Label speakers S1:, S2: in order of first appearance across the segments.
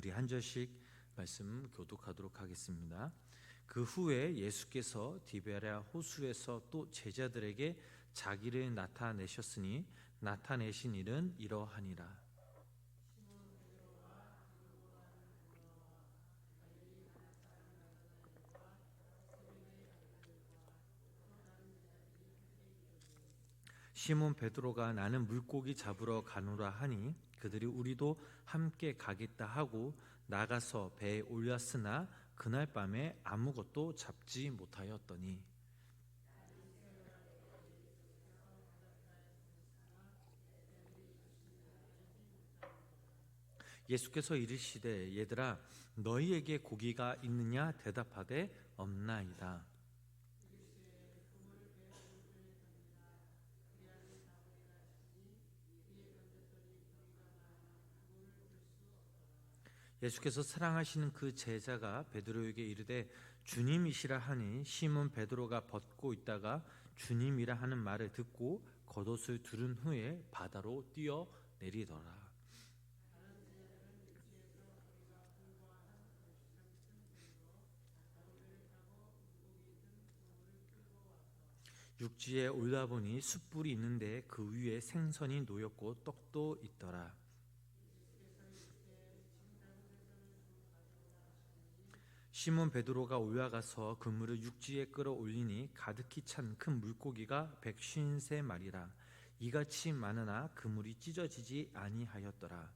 S1: 우리 한 절씩 말씀 교독하도록 하겠습니다. 그 후에 예수께서 디베랴 호수에서 또 제자들에게 자기를 나타내셨으니 나타내신 일은 이러하니라. 시몬 베드로가 나는 물고기 잡으러 가노라 하니 그들이 우리도 함께 가겠다 하고 나가서 배에 올렸으나 그날 밤에 아무것도 잡지 못하였더니 예수께서 이르시되 얘들아 너희에게 고기가 있느냐 대답하되 없나이다. 예수께서 사랑하시는 그 제자가 베드로에게 이르되 주님이시라 하니 시몬 베드로가 벗고 있다가 주님이라 하는 말을 듣고 겉옷을 두른 후에 바다로 뛰어 내리더라. 육지에 올라보니 숯불이 있는데 그 위에 생선이 놓였고 떡도 있더라. 시몬 베드로가 올라가서 그물을 육지에 끌어올리니 가득히 찬 큰 물고기가 153마리라. 이같이 많으나 그물이 찢어지지 아니하였더라.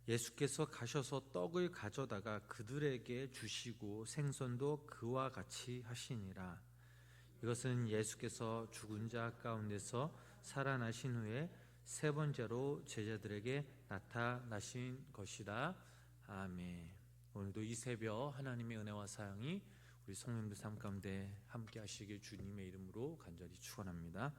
S1: 예수께서 가셔서 떡을 가져다가 그들에게 주시고 생선도 그와 같이 하시니라. 이것은 예수께서 죽은 자 가운데서 살아나신 후에 세 번째로 제자들에게 나타나신 것이다. 아멘. 오늘도 이 새벽 하나님의 은혜와 사랑이 우리 성령들 삶 가운데 함께 하시길 주님의 이름으로 간절히 축원합니다.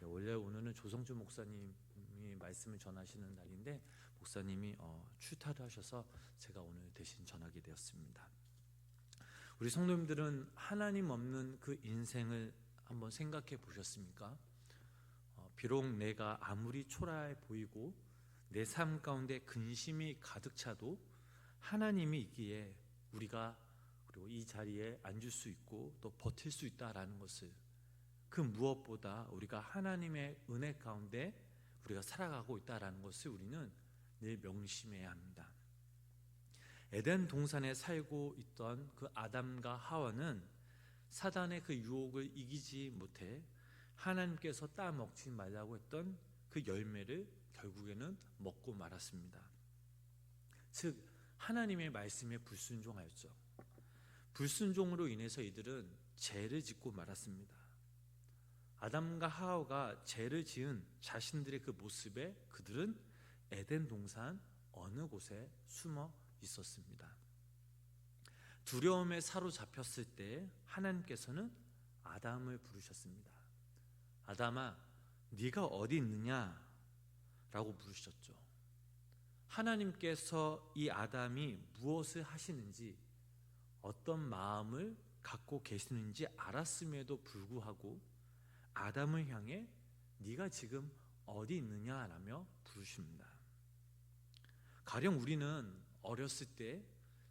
S1: 원래 오늘은 조성주 목사님이 말씀을 전하시는 날인데 목사님이 출타를 하셔서 제가 오늘 대신 전하게 되었습니다. 우리 성도님들은 하나님 없는 그 인생을 한번 생각해 보셨습니까? 비록 내가 아무리 초라해 보이고 내 삶 가운데 근심이 가득 차도 하나님이 있기에 우리가 그리고 이 자리에 앉을 수 있고 또 버틸 수 있다라는 것을, 그 무엇보다 우리가 하나님의 은혜 가운데 우리가 살아가고 있다라는 것을 우리는 늘 명심해야 합니다. 에덴 동산에 살고 있던 그 아담과 하와는 사단의 그 유혹을 이기지 못해 하나님께서 따먹지 말라고 했던 그 열매를 결국에는 먹고 말았습니다. 즉 하나님의 말씀에 불순종하였죠. 불순종으로 인해서 이들은 죄를 짓고 말았습니다. 아담과 하와가 죄를 지은 자신들의 그 모습에 그들은 에덴 동산 어느 곳에 숨어 있었습니다. 두려움에 사로잡혔을 때 하나님께서는 아담을 부르셨습니다. 아담아, 네가 어디 있느냐? 라고 부르셨죠. 하나님께서 이 아담이 무엇을 하시는지, 어떤 마음을 갖고 계시는지 알았음에도 불구하고 아담을 향해 네가 지금 어디 있느냐라며 부르십니다. 가령 우리는 어렸을 때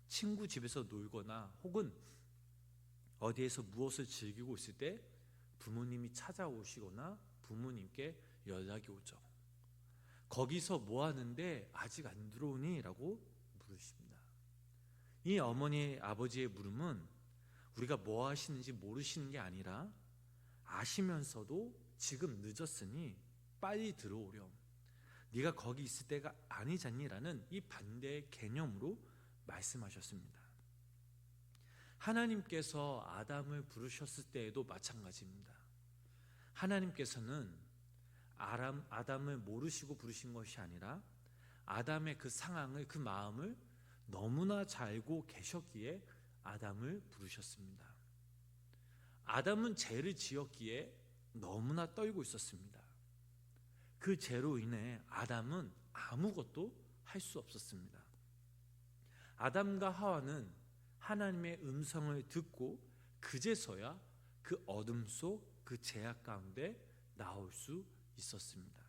S1: 친구 집에서 놀거나 혹은 어디에서 무엇을 즐기고 있을 때 부모님이 찾아오시거나 부모님께 연락이 오죠. 거기서 뭐 하는데 아직 안 들어오니? 라고 물으십니다. 이 어머니 아버지의 물음은 우리가 뭐 하시는지 모르시는 게 아니라 아시면서도 지금 늦었으니 빨리 들어오렴, 네가 거기 있을 때가 아니잖니? 라는 이 반대의 개념으로 말씀하셨습니다. 하나님께서 아담을 부르셨을 때에도 마찬가지입니다. 하나님께서는 아담을 모르시고 부르신 것이 아니라 아담의 그 상황을, 그 마음을 너무나 잘 알고 계셨기에 아담을 부르셨습니다. 아담은 죄를 지었기에 너무나 떨고 있었습니다. 그 죄로 인해 아담은 아무것도 할 수 없었습니다. 아담과 하와는 하나님의 음성을 듣고 그제서야 그 그 어둠 속 그 제약 가운데 나올 수 있었습니다.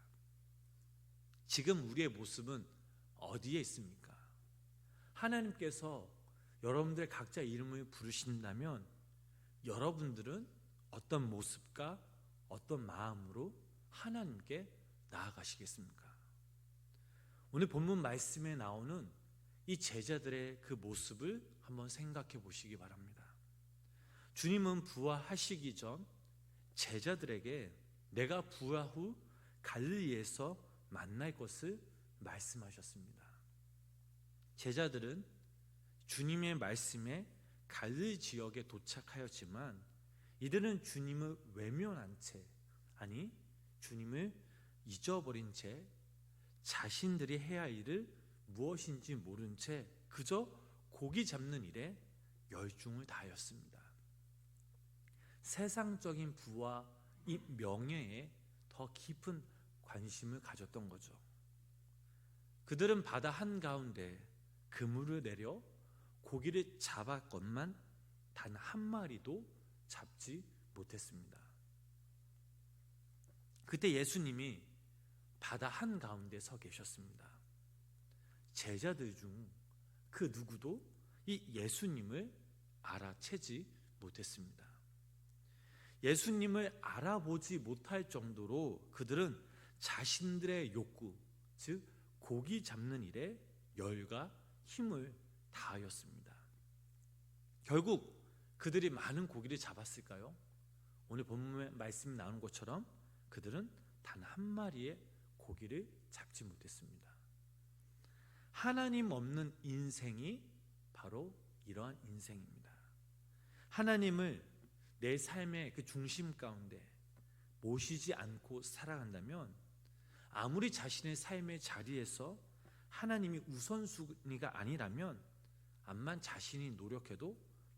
S1: 지금 우리의 모습은 어디에 있습니까? 하나님께서 여러분들 각자 이름을 부르신다면 여러분들은 어떤 모습과 어떤 마음으로 하나님께 나아가시겠습니까? 오늘 본문 말씀에 나오는 이 제자들의 그 모습을 한번 생각해 보시기 바랍니다. 주님은 부활하시기 전 제자들에게 내가 부활 후 갈릴리에서 만날 것을 말씀하셨습니다. 제자들은 주님의 말씀에 갈릴리 지역에 도착하였지만 이들은 주님을 외면한 채, 아니 주님을 잊어버린 채 자신들이 해야 할 일을 무엇인지 모른 채 그저 고기 잡는 일에 열중을 다하였습니다. 세상적인 부와 이 명예에 더 깊은 관심을 가졌던 거죠. 그들은 바다 한가운데 그물을 내려 고기를 잡았건만 단 한 마리도 잡지 못했습니다. 그때 예수님이 바다 한가운데 서 계셨습니다. 제자들 중 그 누구도 이 예수님을 알아채지 못했습니다. 예수님을 알아보지 못할 정도로 그들은 자신들의 욕구, 즉 고기 잡는 일에 열과 힘을 다하였습니다. 결국 그들이 많은 고기를 잡았을까요? 오늘 본문에 말씀이 나오는 것처럼 그들은 단 한 마리의 고기를 잡지 못했습니다. 하나님 없는 인생이 바로 이러한 인생입니다. 하나님을 내 삶의 그 중심 가운데 모시지 않고 살아간다면 아무리 자신의 삶의 자리에서 하나님이 우선순위가 아니라면 암만 자신이 노력해도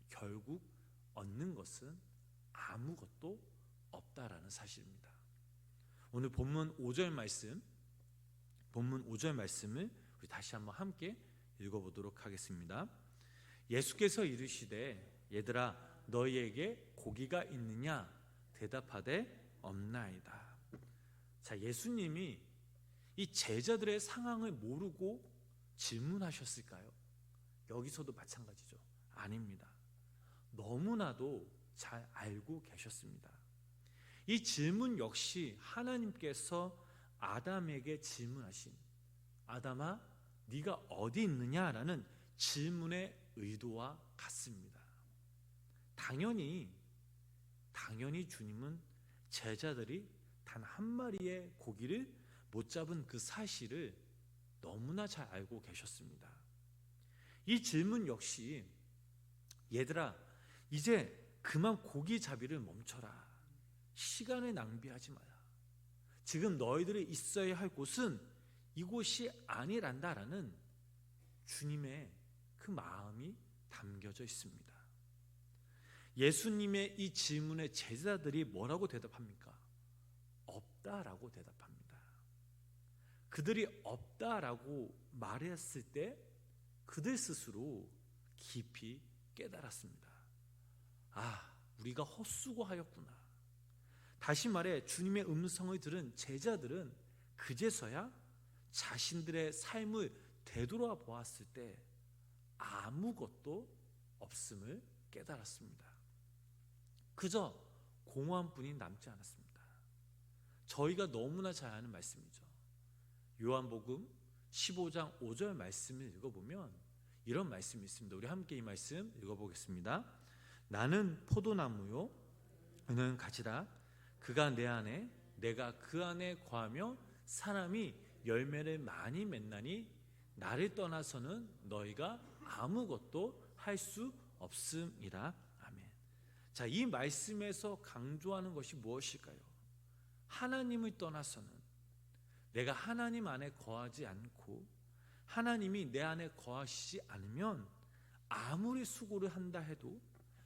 S1: 결국 얻는 것은 아무것도 없다라는 사실입니다. 오늘 본문 5절 말씀을 우리 다시 한번 함께 읽어보도록 하겠습니다. 예수께서 이르시되 얘들아 너희에게 고기가 있느냐 대답하되 없나이다. 자, 예수님이 이 제자들의 상황을 모르고 질문하셨을까요? 여기서도 마찬가지죠. 아닙니다. 너무나도 잘 알고 계셨습니다. 이 질문 역시 하나님께서 아담에게 질문하신 아담아 네가 어디 있느냐라는 질문의 의도와 같습니다. 당연히 주님은 제자들이 단 한 마리의 고기를 못 잡은 그 사실을 너무나 잘 알고 계셨습니다. 이 질문 역시 얘들아 이제 그만 고기 잡이를 멈춰라. 시간을 낭비하지 마라. 지금 너희들이 있어야 할 곳은 이곳이 아니란다라는 주님의 그 마음이 담겨져 있습니다. 예수님의 이 질문에 제자들이 뭐라고 대답합니까? 없다라고 대답합니다. 그들이 없다라고 말했을 때 그들 스스로 깊이 깨달았습니다. 아, 우리가 헛수고하였구나. 다시 말해 주님의 음성을 들은 제자들은 그제서야 자신들의 삶을 되돌아 보았을 때 아무것도 없음을 깨달았습니다. 그저 공허함뿐이 남지 않았습니다. 저희가 너무나 잘 아는 말씀이죠. 요한복음 15장 5절 말씀을 읽어보면 이런 말씀이 있습니다. 우리 함께 이 말씀 읽어보겠습니다. 나는 포도나무요 너는 가지라. 그가 내 안에 내가 그 안에 거하며 사람이 열매를 많이 맺나니 나를 떠나서는 너희가 아무것도 할 수 없음이라. 아멘. 자, 이 말씀에서 강조하는 것이 무엇일까요? 하나님을 떠나서는 내가 하나님 안에 거하지 않고 하나님이 내 안에 거하시지 않으면 아무리 수고를 한다 해도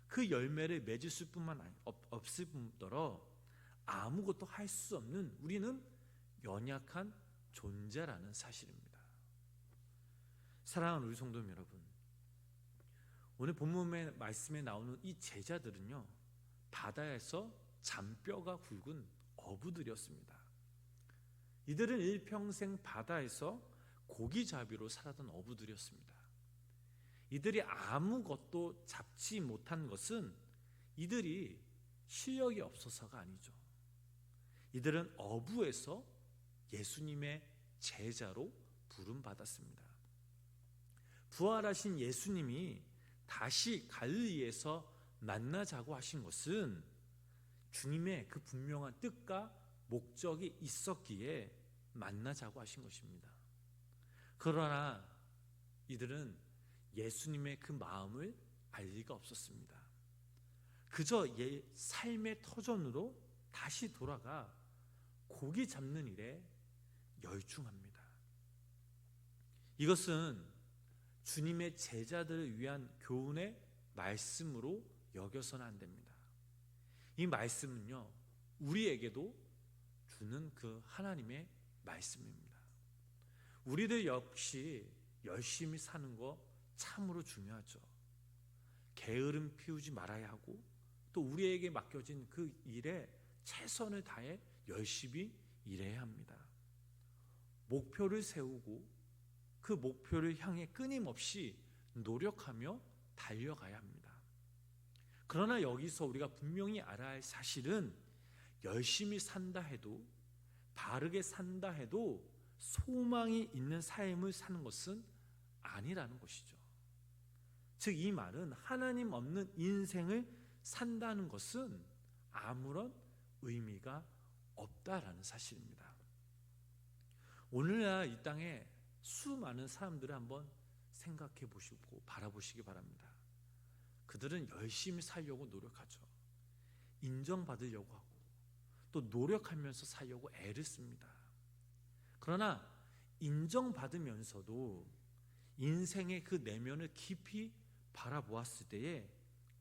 S1: 그 열매를 맺을 뿐만 없을 뿐더러 아무것도 할 수 없는 우리는 연약한 존재라는 사실입니다. 사랑하는 우리 성도 여러분, 오늘 본문의 말씀에 나오는 이 제자들은요 바다에서 잔뼈가 굵은 어부들이었습니다. 이들은 일평생 바다에서 고기잡이로 살았던 어부들이었습니다. 이들이 아무것도 잡지 못한 것은 이들이 실력이 없어서가 아니죠. 이들은 어부에서 예수님의 제자로 부름받았습니다. 부활하신 예수님이 다시 갈릴리에서 만나자고 하신 것은 주님의 그 분명한 뜻과 목적이 있었기에 만나자고 하신 것입니다. 그러나 이들은 예수님의 그 마음을 알 리가 없었습니다. 그저 삶의 터전으로 다시 돌아가 고기 잡는 일에 열중합니다. 이것은 주님의 제자들을 위한 교훈의 말씀으로 여겨서는 안 됩니다. 이 말씀은요, 우리에게도 주는 그 하나님의 말씀입니다. 우리들 역시 열심히 사는 거 참으로 중요하죠. 게으름 피우지 말아야 하고, 또 우리에게 맡겨진 그 일에 최선을 다해 열심히 일해야 합니다. 목표를 세우고 그 목표를 향해 끊임없이 노력하며 달려가야 합니다. 그러나 여기서 우리가 분명히 알아야 할 사실은 열심히 산다 해도, 바르게 산다 해도 소망이 있는 삶을 사는 것은 아니라는 것이죠. 즉 이 말은 하나님 없는 인생을 산다는 것은 아무런 의미가 없다라는 사실입니다. 오늘날 이 땅에 수많은 사람들을 한번 생각해 보시고 바라보시기 바랍니다. 그들은 열심히 살려고 노력하죠. 인정받으려고 하고 또 노력하면서 살려고 애를 씁니다. 그러나 인정받으면서도 인생의 그 내면을 깊이 바라보았을 때에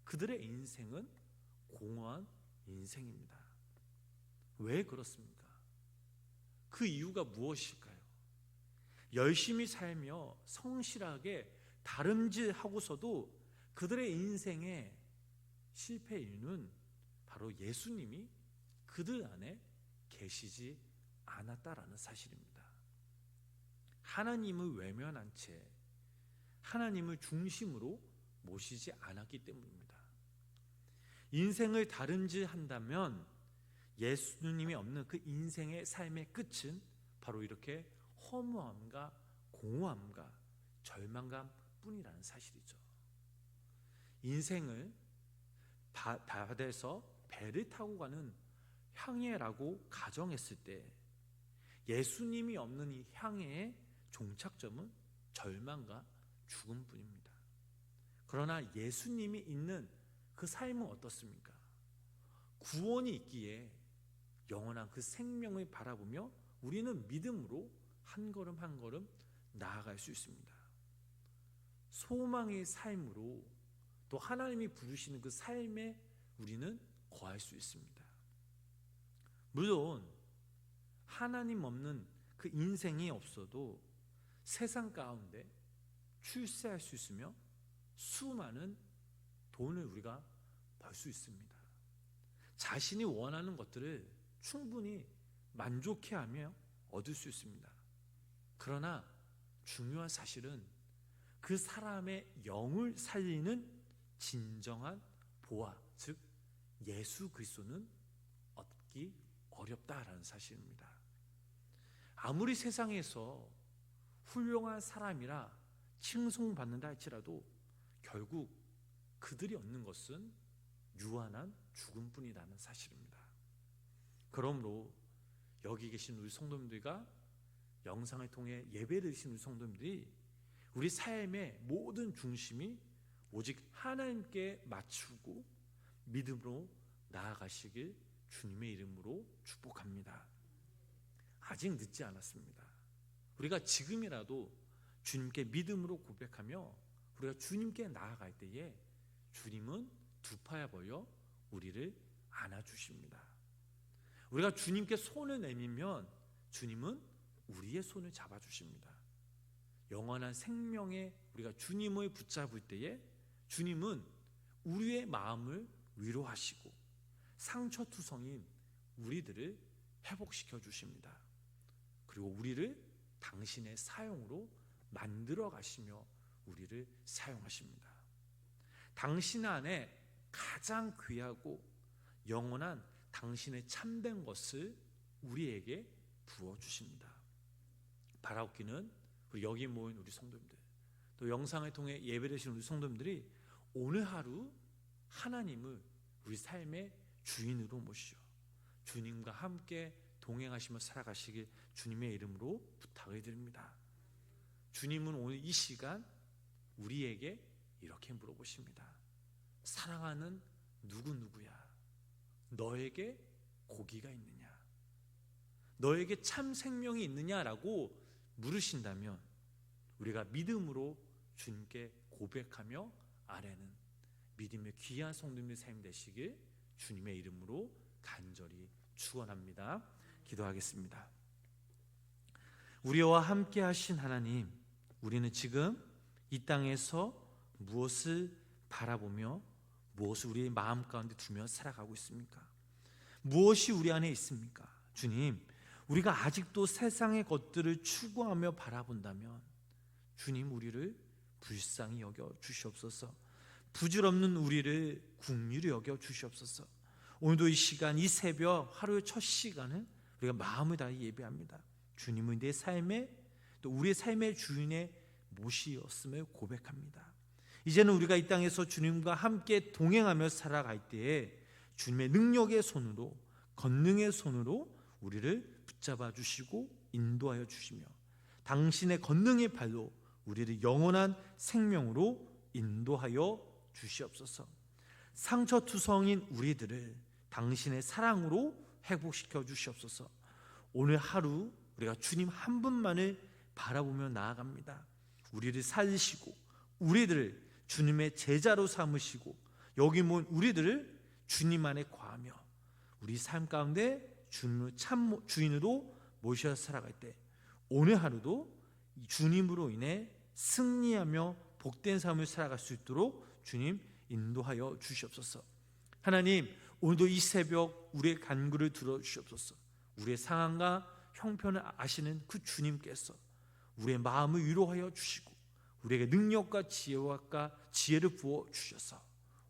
S1: 그들의 인생은 공허한 인생입니다. 왜 그렇습니까? 그 이유가 무엇일까요? 열심히 살며 성실하게 다름질하고서도 그들의 인생의 실패 이유는 바로 예수님이 그들 안에 계시지 않았다라는 사실입니다. 하나님을 외면한 채 하나님을 중심으로 모시지 않았기 때문입니다. 인생을 다름질한다면 예수님이 없는 그 인생의 삶의 끝은 바로 이렇게 허무함과 공허함과 절망감 뿐이라는 사실이죠. 인생을 바다에서 배를 타고 가는 향해라고 가정했을 때 예수님이 없는 이 향해의 종착점은 절망과 죽음뿐입니다. 그러나 예수님이 있는 그 삶은 어떻습니까? 구원이 있기에 영원한 그 생명을 바라보며 우리는 믿음으로 한 걸음 한 걸음 나아갈 수 있습니다. 소망의 삶으로 또 하나님이 부르시는 그 삶에 우리는 거할 수 있습니다. 물론 하나님 없는 그 인생이 없어도 세상 가운데 출세할 수 있으며 수많은 돈을 우리가 벌 수 있습니다. 자신이 원하는 것들을 충분히 만족해하며 얻을 수 있습니다. 그러나 중요한 사실은 그 사람의 영을 살리는 진정한 보화, 즉 예수 그리스도는 얻기 어렵다라는 사실입니다. 아무리 세상에서 훌륭한 사람이라 칭송받는다 할지라도 결국 그들이 얻는 것은 유한한 죽음뿐이라는 사실입니다. 그러므로 여기 계신 우리 성도님들과 영상을 통해 예배를 드리신 우리 성도님들이 우리 삶의 모든 중심이 오직 하나님께 맞추고 믿음으로 나아가시길 주님의 이름으로 축복합니다. 아직 늦지 않았습니다. 우리가 지금이라도 주님께 믿음으로 고백하며 우리가 주님께 나아갈 때에 주님은 두 팔 벌려 우리를 안아주십니다. 우리가 주님께 손을 내밀면 주님은 우리의 손을 잡아주십니다. 영원한 생명에 우리가 주님을 붙잡을 때에 주님은 우리의 마음을 위로하시고
S2: 상처투성인 우리들을 회복시켜 주십니다. 그리고 우리를 당신의 사용으로 만들어 가시며 우리를 사용하십니다. 당신 안에 가장 귀하고 영원한 당신의 참된 것을 우리에게 부어주십니다. 바라옵기는 우리 여기 모인 우리 성도님들, 또 영상을 통해 예배드리시는 우리 성도님들이 오늘 하루 하나님을 우리 삶의 주인으로 모시죠. 주님과 함께 동행하시며 살아가시길 주님의 이름으로 부탁을 드립니다. 주님은 오늘 이 시간 우리에게 이렇게 물어보십니다. 사랑하는 누구누구야, 너에게 고기가 있느냐, 너에게 참 생명이 있느냐라고 물으신다면 우리가 믿음으로 주님께 고백하며 아뢰는 믿음의 귀한 성도님의 삶 되시길 주님의 이름으로 간절히 축원합니다. 기도하겠습니다. 우리와 함께 하신 하나님, 우리는 지금 이 땅에서 무엇을 바라보며 무엇을 우리의 마음 가운데 두며 살아가고 있습니까? 무엇이 우리 안에 있습니까? 주님, 우리가 아직도 세상의 것들을 추구하며 바라본다면 주님, 우리를 불쌍히 여겨 주시옵소서. 부질없는 우리를 긍휼히 여겨 주시옵소서. 오늘도 이 시간, 이 새벽, 하루의 첫 시간은 우리가 마음을 다해 예배합니다. 주님은 내 삶의, 또 우리의 삶의 주인의 모시였음을 고백합니다. 이제는 우리가 이 땅에서 주님과 함께 동행하며 살아갈 때에 주님의 능력의 손으로, 권능의 손으로 우리를 붙잡아 주시고 인도하여 주시며 당신의 권능의 발로 우리를 영원한 생명으로 인도하여 주시옵소서. 상처투성인 우리들을 당신의 사랑으로 회복시켜 주시옵소서. 오늘 하루 우리가 주님 한 분만을 바라보며 나아갑니다. 우리를 살리시고 우리들을 주님의 제자로 삼으시고 여기 모인 우리들을 주님 안에 거하며 우리 삶 가운데 주님을 참 주인으로 모셔 살아갈 때 오늘 하루도 주님으로 인해 승리하며 복된 삶을 살아갈 수 있도록 주님 인도하여 주시옵소서. 하나님, 오늘도 이 새벽 우리의 간구를 들어주시옵소서. 우리의 상황과 형편을 아시는 그 주님께서 우리의 마음을 위로하여 주시고 우리에게 능력과 지혜를 부어 주셔서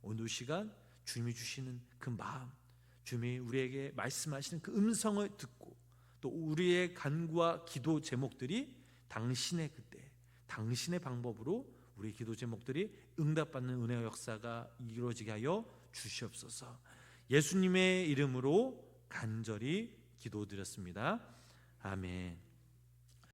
S2: 오늘 시간 주님이 주시는 그 마음, 주님이 우리에게 말씀하시는 그 음성을 듣고 또 우리의 간구와 기도 제목들이 당신의 그때, 당신의 방법으로 우리 기도 제목들이 응답받는 은혜의 역사가 이루어지게 하여 주시옵소서. 예수님의 이름으로 간절히 기도드렸습니다. 아멘.